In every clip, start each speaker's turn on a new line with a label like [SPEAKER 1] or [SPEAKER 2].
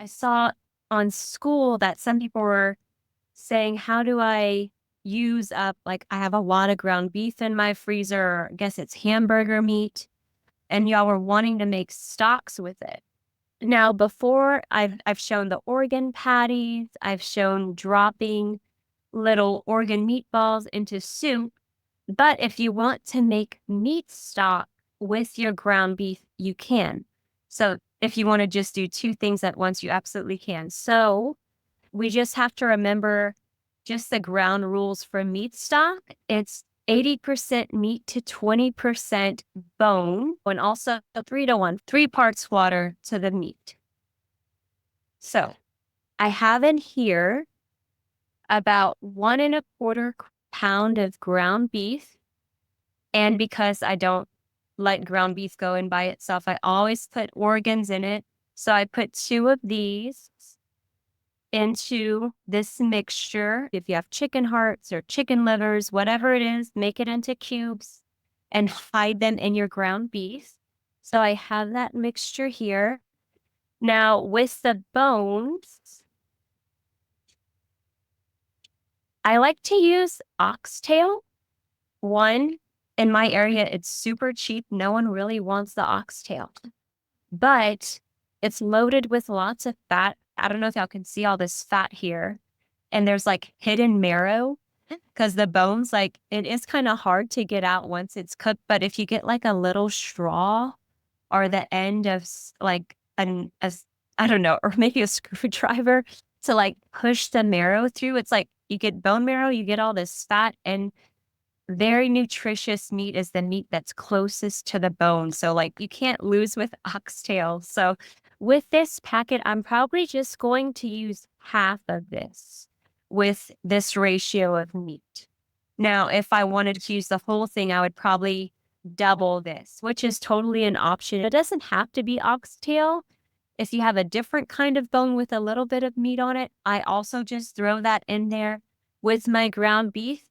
[SPEAKER 1] I saw on school that some people were saying, how do I use up, like, I have a lot of ground beef in my freezer, or I guess it's hamburger meat, and y'all were wanting to make stocks with it. Now, before I've shown the organ patties, I've shown dropping little organ meatballs into soup. But if you want to make meat stock with your ground beef, you can. So if you want to just do two things at once, you absolutely can. So we just have to remember just the ground rules for meat stock. It's 80% meat to 20% bone, and also 3 to 1, 3 parts water to the meat. So I have in here about 1.25 pounds of ground beef. And because I don't let ground beef go in by itself, I always put organs in it. So I put 2 of these into this mixture. If you have chicken hearts or chicken livers, whatever it is, make it into cubes and hide them in your ground beef. So I have that mixture here. Now with the bones, I like to use oxtail. One, in my area, it's super cheap. No one really wants the oxtail, but it's loaded with lots of fat. I don't know if y'all can see all this fat here. And there's like hidden marrow because the bones, like, it is kind of hard to get out once it's cooked. But if you get like a little straw or the end of like I don't know, or maybe a screwdriver to like push the marrow through, it's like you get bone marrow, you get all this fat, and very nutritious meat is the meat that's closest to the bone. So like you can't lose with oxtail. So with this packet, I'm probably just going to use half of this with this ratio of meat. Now, if I wanted to use the whole thing, I would probably double this, which is totally an option. It doesn't have to be oxtail. If you have a different kind of bone with a little bit of meat on it, I also just throw that in there with my ground beef.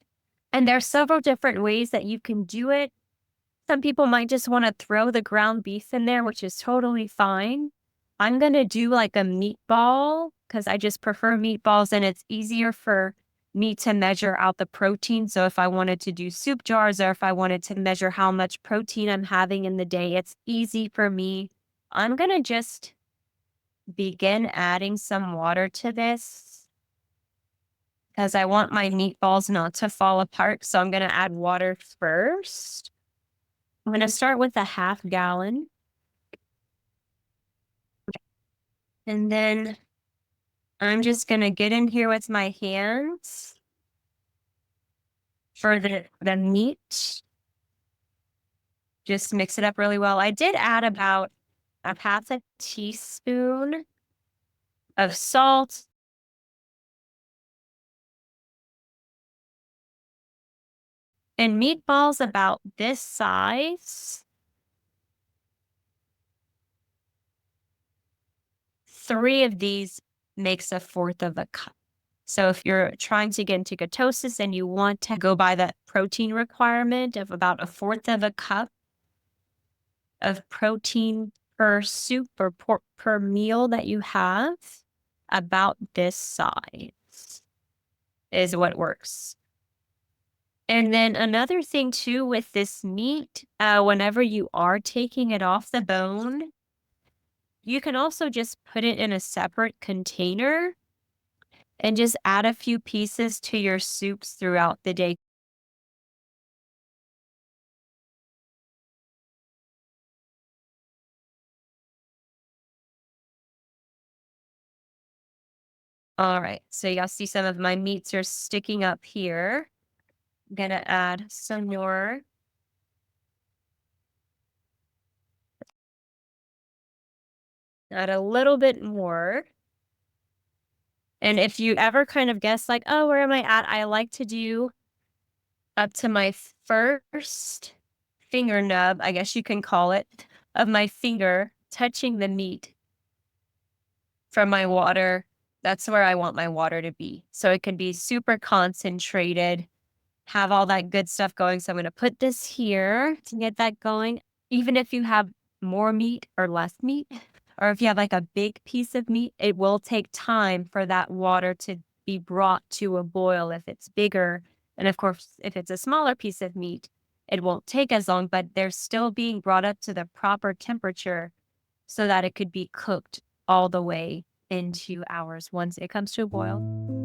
[SPEAKER 1] And there's several different ways that you can do it. Some people might just want to throw the ground beef in there, which is totally fine. I'm going to do like a meatball because I just prefer meatballs, and it's easier for me to measure out the protein. So if I wanted to do soup jars, or if I wanted to measure how much protein I'm having in the day, it's easy for me. I'm going to just begin adding some water to this because I want my meatballs not to fall apart. So I'm going to add water first. I'm going to start with a 1/2 gallon. And then I'm just going to get in here with my hands for the meat. Just mix it up really well. I did add about a 1/2 teaspoon of salt. And meatballs about this size, 3 of these makes 1/4 of a cup. So if you're trying to get into ketosis and you want to go by that protein requirement of about 1/4 of a cup of protein per soup or per meal that you have, about this size is what works. And then another thing too with this meat, whenever you are taking it off the bone, you can also just put it in a separate container and just add a few pieces to your soups throughout the day. All right, so y'all see some of my meats are sticking up here. I'm gonna add some more. Add a little bit more. And if you ever kind of guess like, oh, where am I at? I like to do up to my first finger nub, I guess you can call it, of my finger touching the meat from my water. That's where I want my water to be. So it can be super concentrated, have all that good stuff going. So I'm going to put this here to get that going. Even if you have more meat or less meat, or if you have like a big piece of meat, it will take time for that water to be brought to a boil if it's bigger. And of course, if it's a smaller piece of meat, it won't take as long, but they're still being brought up to the proper temperature so that it could be cooked all the way in 2 hours once it comes to a boil.